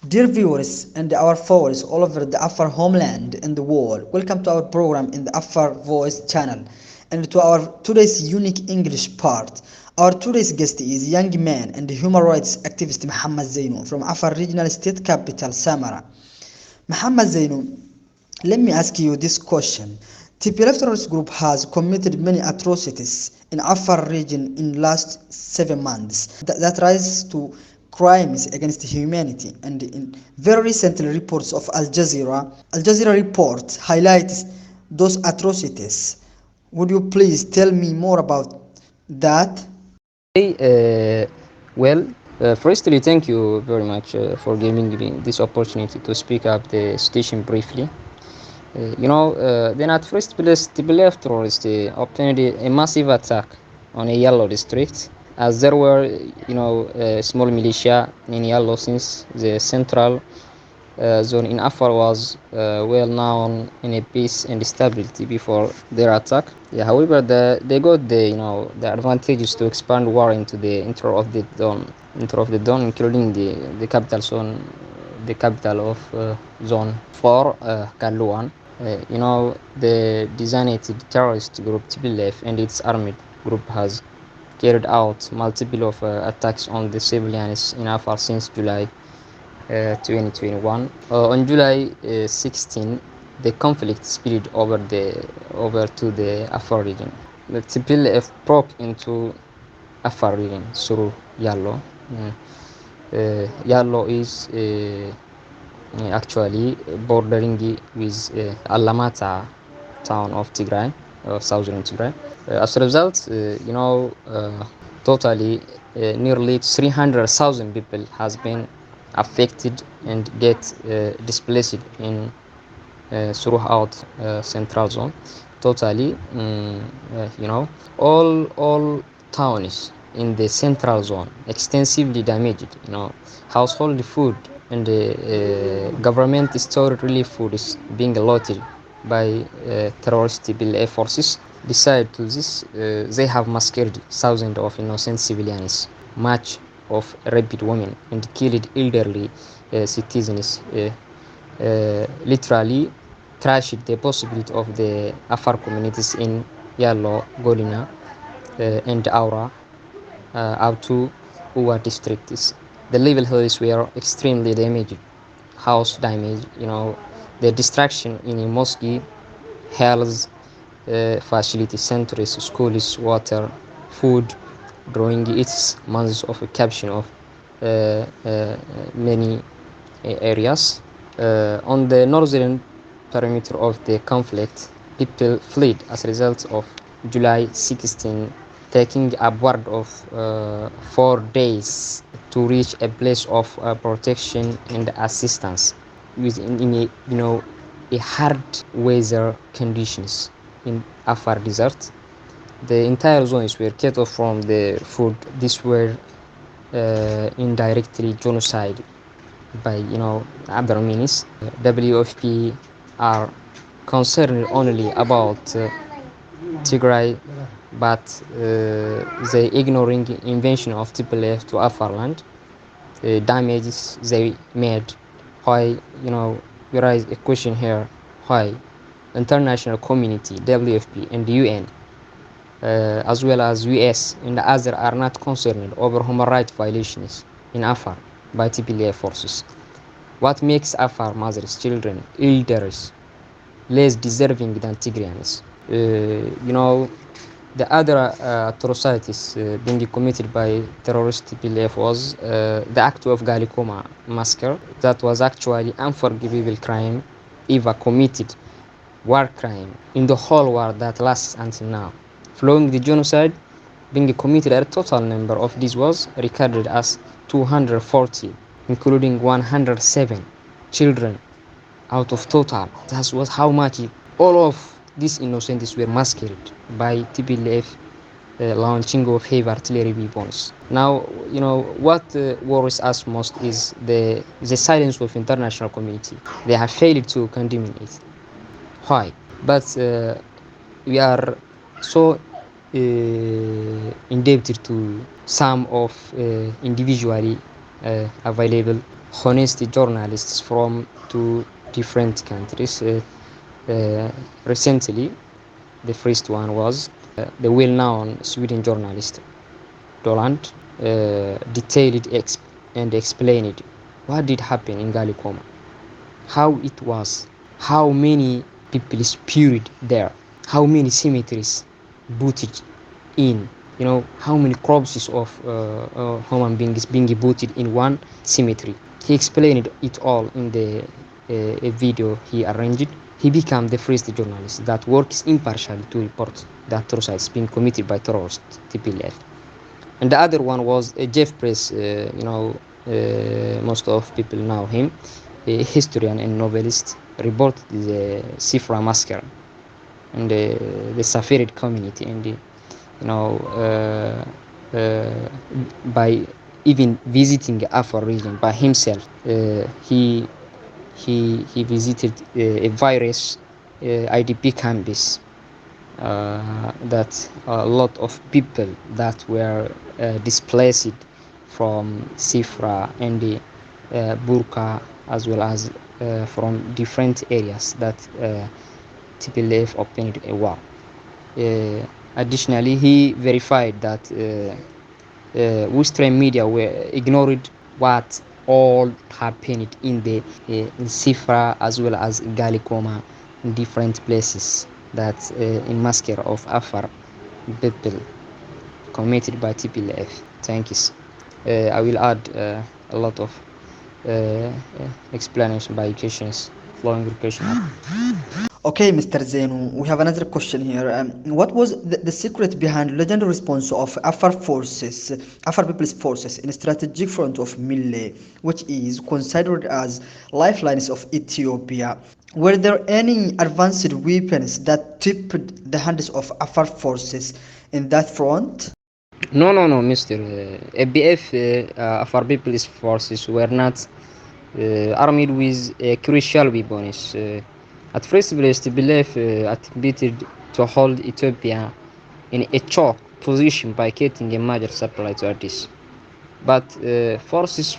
Dear viewers and our followers all over the AFAR homeland and the world, welcome to our program in the AFAR Voice channel and to our today's unique English part. Our today's guest is young man and human rights activist Mohammed Zenu from AFAR regional state capital Samara. Mohammed Zenu, let me ask you this question. TPLF terrorist group has committed many atrocities in Afar region in last 7 months that rise to crimes against humanity, and in very recent reports of Al Jazeera report highlights those atrocities. Would you please tell me more about that? Hey, firstly, thank you very much for giving me this opportunity to speak up the situation briefly. Then at first place, the left terrorists obtained a massive attack on a yellow district, as there were, a small militia in yellow since the central zone in Afar was well known in a peace and stability before their attack. Yeah, however, they got the advantages to expand war into the inter of the zone, including the capital zone, the capital of zone 4, Kaluan. The designated terrorist group TPLF and its armed group has carried out multiple of attacks on the civilians in Afar since July 2021. On July 16, the conflict spread over to the Afar region. The TPLF broke into Afar region through Yallo. Yallo is actually bordering with Alamata town of Tigray, southern Tigray. As a result, totally nearly 300,000 people has been affected and get displaced in throughout central zone. Totally, all towns in the central zone extensively damaged. Household food and government stored relief food is being allotted by terrorist PLA forces. Besides to this, they have massacred thousands of innocent civilians, much of raped women, and killed elderly citizens. Literally trashed the possibility of the Afar communities in Yallo, Golina, and Aura out to Uwa districts. The livelihoods were extremely damaged. House damage, the destruction in a mosque, health facility centers, schools, water, food, drawing its months of a caption of many areas. On the northern perimeter of the conflict, people fled as a result of July 16 taking upward of 4 days to reach a place of protection and assistance within a hard weather conditions in Afar Desert. The entire zones were cut off from the food. These were indirectly genocide by other means. WFP are concerned only about Tigray, but the ignoring invention of TPLF to Afar land, the damages they made. Why, we raise a question here, why international community, WFP and the UN, as well as US and others are not concerned over human rights violations in Afar by TPLF forces? What makes Afar mothers, children, elders less deserving than Tigrayans? The other atrocities being committed by terrorist TPLF was the act of Galikoma massacre. That was actually unforgivable crime ever committed, war crime in the whole war that lasts until now. Following the genocide being committed, a total number of these was recorded as 240, including 107 children out of total. That was how much all of these innocents were massacred by TPLF launching of heavy artillery weapons. Now, what worries us most is the silence of international community. They have failed to condemn it. Why? But we are so indebted to some of individually available honest journalists from two different countries. Recently, the first one was the well-known Sweden journalist Doland detailed and explained what did happen in Galikoma, how it was, how many people buried there, how many cemeteries booted in, how many corpses of human beings being booted in one cemetery. He explained it all in the a video he arranged. He became the first journalist that works impartially to report the atrocities being committed by terrorist TPLF. And the other one was Jeff Press. Most of people know him, a historian and novelist, reported the Sifra massacre and the Safarid community, and by even visiting the AFAR region by himself. He visited a virus IDP campus that a lot of people that were displaced from Sifra and the Burqa, as well as from different areas that TPLF opened a war. Additionally, he verified that Western media were ignored what all happened in the in Sifra as well as Galikoma, in different places that in massacre of AFAR people committed by TPLF. Thank you. I will add a lot of explanation by questions, flowing question. Okay, Mr. Zenu, we have another question here. What was the secret behind legendary response of Afar forces, Afar People's forces in strategic front of Mille, which is considered as lifelines of Ethiopia? Were there any advanced weapons that tipped the hands of Afar forces in that front? No, Mister. ABF, Afar People's forces were not armed with crucial weapons. At first place, TPLF attempted to hold Ethiopia in a choke position by cutting a major supply to Addis. But our forces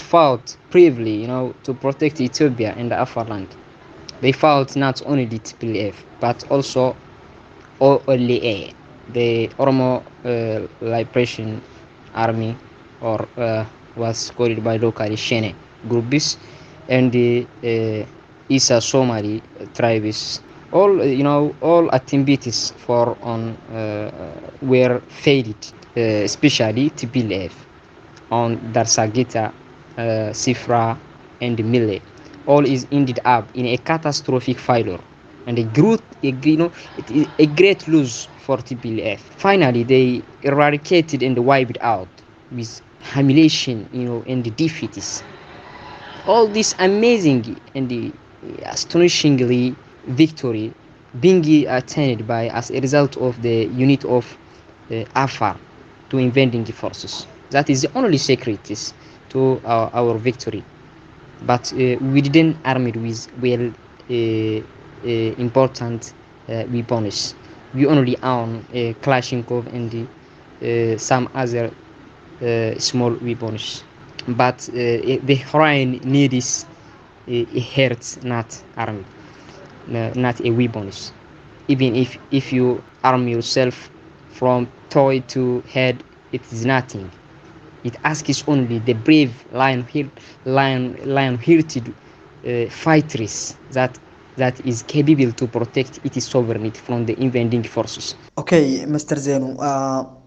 fought bravely, to protect Ethiopia and the Afar land. They fought not only the TPLF, but also OLA, the Oromo Liberation Army, or was called by locally Shene groups, and the Isa Somali tribes. All activities for on were failed, especially TPLF on Darsagita, Sifra, and Mille. All is ended up in a catastrophic failure and a great loss for TPLF. Finally, they eradicated and wiped out with humiliation, and the defeats. All this amazing and astonishingly victory being attained by as a result of the unit of AFAR to invading forces. That is the only secret is to our victory. But we didn't arm it with important weapons. We only own Kalashnikov and some other small weapons. But the heroine needs a heart, not army, not a weapons. Even if you arm yourself from toe to head, it is nothing. It asks only the brave lion-hearted fighters that is capable to protect its sovereignty from the invading forces. Okay, Mr. Zenu,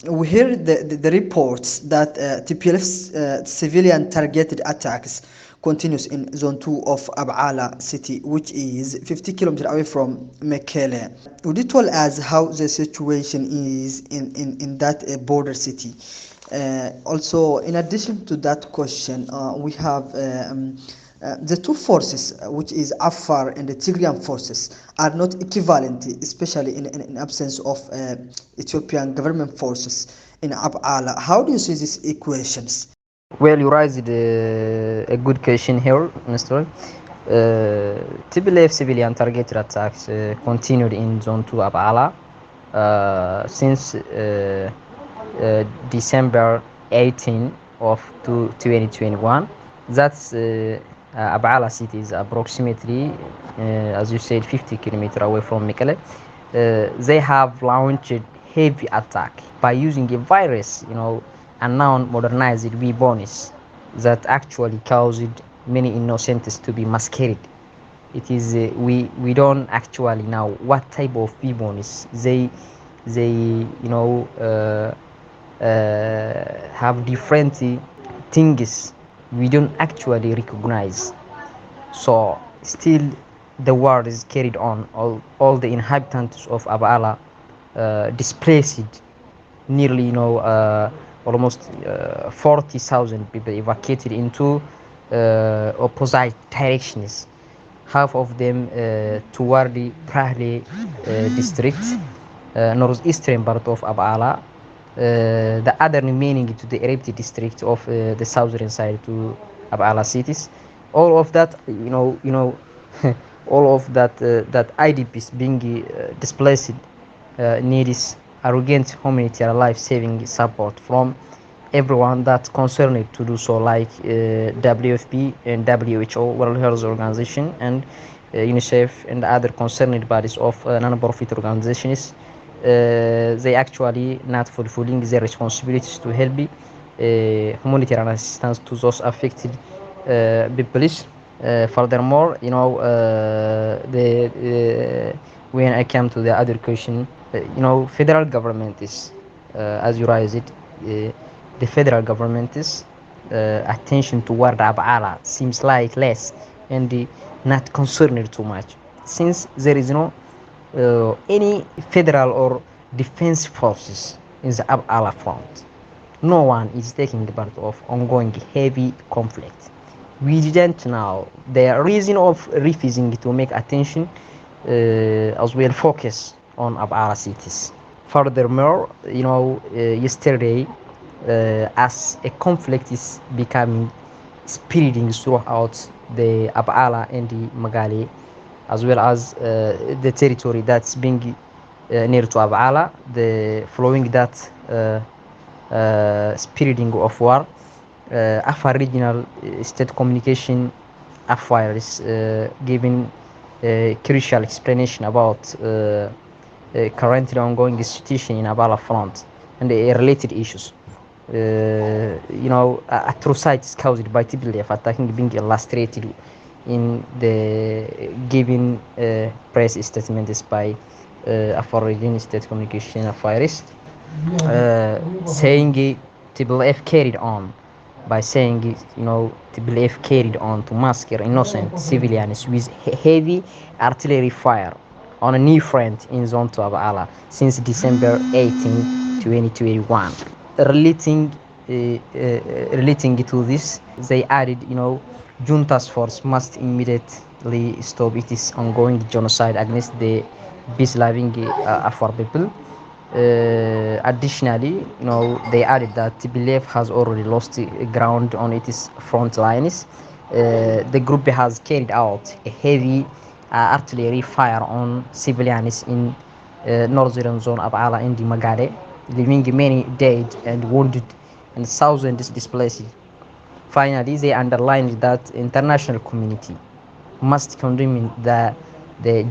we hear the reports that TPLF's civilian targeted attacks continues in Zone 2 of Abala city, which is 50 kilometers away from Mekele. Would you tell us how the situation is in that border city? Also, in addition to that question, we have the two forces, which is Afar and the Tigrayan forces, are not equivalent, especially in absence of Ethiopian government forces in Abala. How do you see these equations? Well, you raised a good question here, Mr. TPLF civilian targeted attacks continued in Zone 2 Abala since December 18 of 2021. That's Abala city is approximately, as you said, 50 kilometers away from Mekelle. They have launched heavy attack by using a virus, unknown modernized weapons that actually caused many innocents to be massacred. It is we don't actually know what type of weapons they have different things we don't actually recognize. So still the war is carried on. All the inhabitants of Abala displaced, nearly almost 40,000 people evacuated into opposite directions. Half of them toward the Prahle district, northeastern part of Abala, the other remaining to the Erepti district of the southern side to Abala cities. All of that, all of that IDPs being displaced needs urgent humanitarian life-saving support from everyone that's concerned to do so, like WFP and WHO, World Health Organization, and UNICEF and other concerned bodies of non-profit organizations. They actually not fulfilling their responsibilities to help humanitarian assistance to those affected people. Furthermore, when I come to the other question, federal government is, as you raise it, the federal government is attention toward Abala seems like less and not concerned too much, since there is no any federal or defense forces in the Abala front. No one is taking part of ongoing heavy conflict. We didn't know the reason of refusing to make attention as well focus on Abala cities. Furthermore, yesterday, as a conflict is becoming spreading throughout the Abala and the Magali, as well as the territory that's being near to Abala, the following that spreading of war, AFAR regional state communication AFAR is giving a crucial explanation about currently ongoing situation in Abala front and the related issues. Atrocities caused by TPLF attacking being illustrated in the given press statements by AFAR region state communication affairs, saying TPLF carried on by saying, TPLF carried on to massacre innocent civilians with heavy artillery fire on a new front in Zone 12 Ala since December 18, 2021. Relating, relating to this, they added, junta's force must immediately stop its ongoing genocide against the peace-loving Afar people. Additionally, they added that TPLF has already lost ground on its front lines. The group has carried out a heavy artillery fire on civilians in northern zone of Ala and Magare, leaving many dead and wounded and thousands displaced. Finally, they underlined that international community must condemn the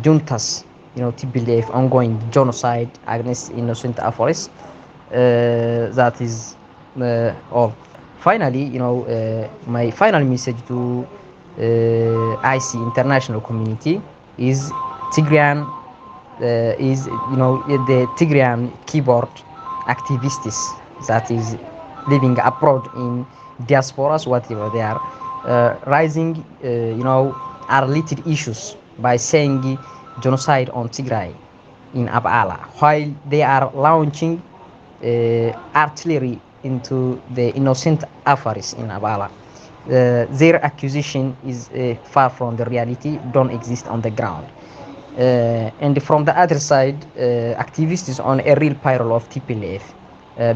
juntas, TPLF ongoing genocide against innocent Afars. That is all. Finally, my final message to IC international community is Tigrayan is the Tigrayan keyboard activists that is living abroad in diasporas, whatever they are, rising, are related issues by saying genocide on Tigray in Abala, while they are launching artillery into the innocent Afaris in Abala. Their accusation is far from the reality, don't exist on the ground. And from the other side, activists on a real payroll of TPLF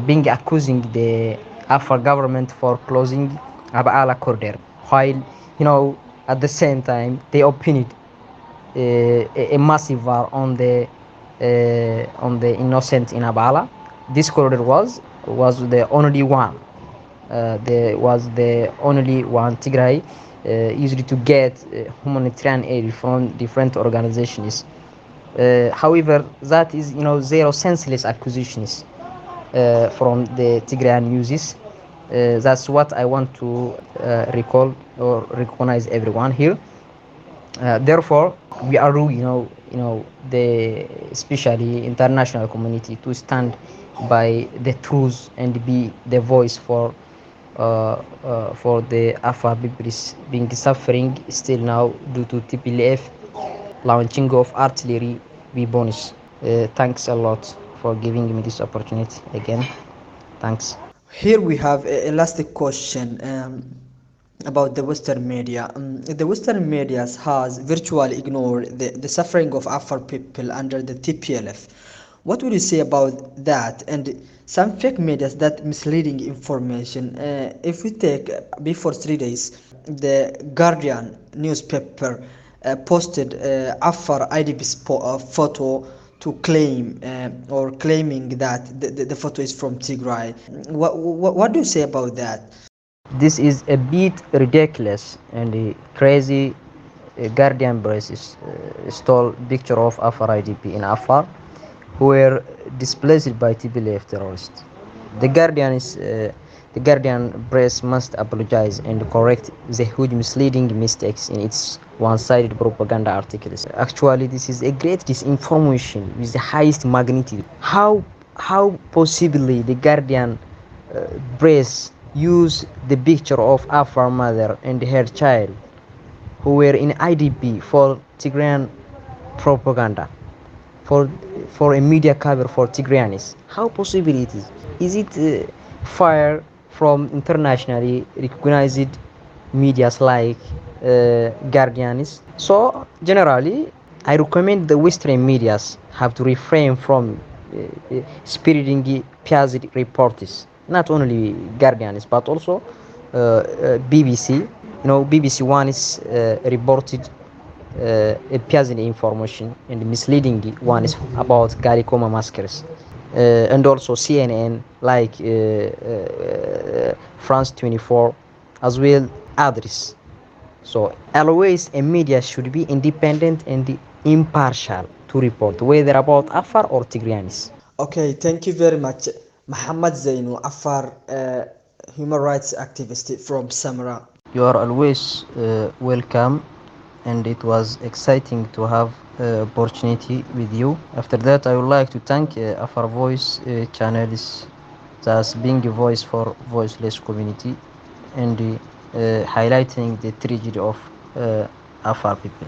being accusing the Afar government for closing Abala corridor, while at the same time they opened a massive war on the innocent in Abala. This corridor was the only one there was the only one Tigray usually to get humanitarian aid from different organizations. However, that is zero senseless accusations from the Tigrayan uses. That's what I want to recall or recognize everyone here. Therefore, we are the especially international community to stand by the truth and be the voice for the AFAR people is being suffering still now due to TPLF launching of artillery weapons. Thanks a lot for giving me this opportunity again. Thanks. Here we have a elastic question about the Western media. The Western media has virtually ignored the suffering of Afar people under the TPLF. What would you say about that? And some fake media that misleading information. If we take before 3 days, the Guardian newspaper posted Afar IDP's photo to claim or claiming that the photo is from Tigray. What do you say about that? This is a bit ridiculous and crazy. Guardian Braces stole picture of Afar IDP in Afar who were displaced by TPLF terrorists. The Guardian is the Guardian press must apologize and correct the huge misleading mistakes in its one-sided propaganda articles. Actually, this is a great disinformation with the highest magnitude. How possibly the Guardian press use the picture of Afar mother and her child who were in IDP for Tigrayan propaganda, for for a media cover for Tigrayanis. How possible it is? Is it fire from internationally recognized medias like Guardianis? So generally, I recommend the Western medias have to refrain from spreading biased reports. Not only Guardianis, but also BBC. BBC One is reported a biased information and misleading one is about Garikoma massacres. And also CNN, like France 24, as well others. So always a media should be independent and impartial to report whether about Afar or Tigrayanis. Okay, thank you very much, Mohammed Zenu, Afar human rights activist from Samara. You are always welcome, and it was exciting to have opportunity with you. After that, I would like to thank Afar Voice channels as being a voice for voiceless community and highlighting the tragedy of Afar people.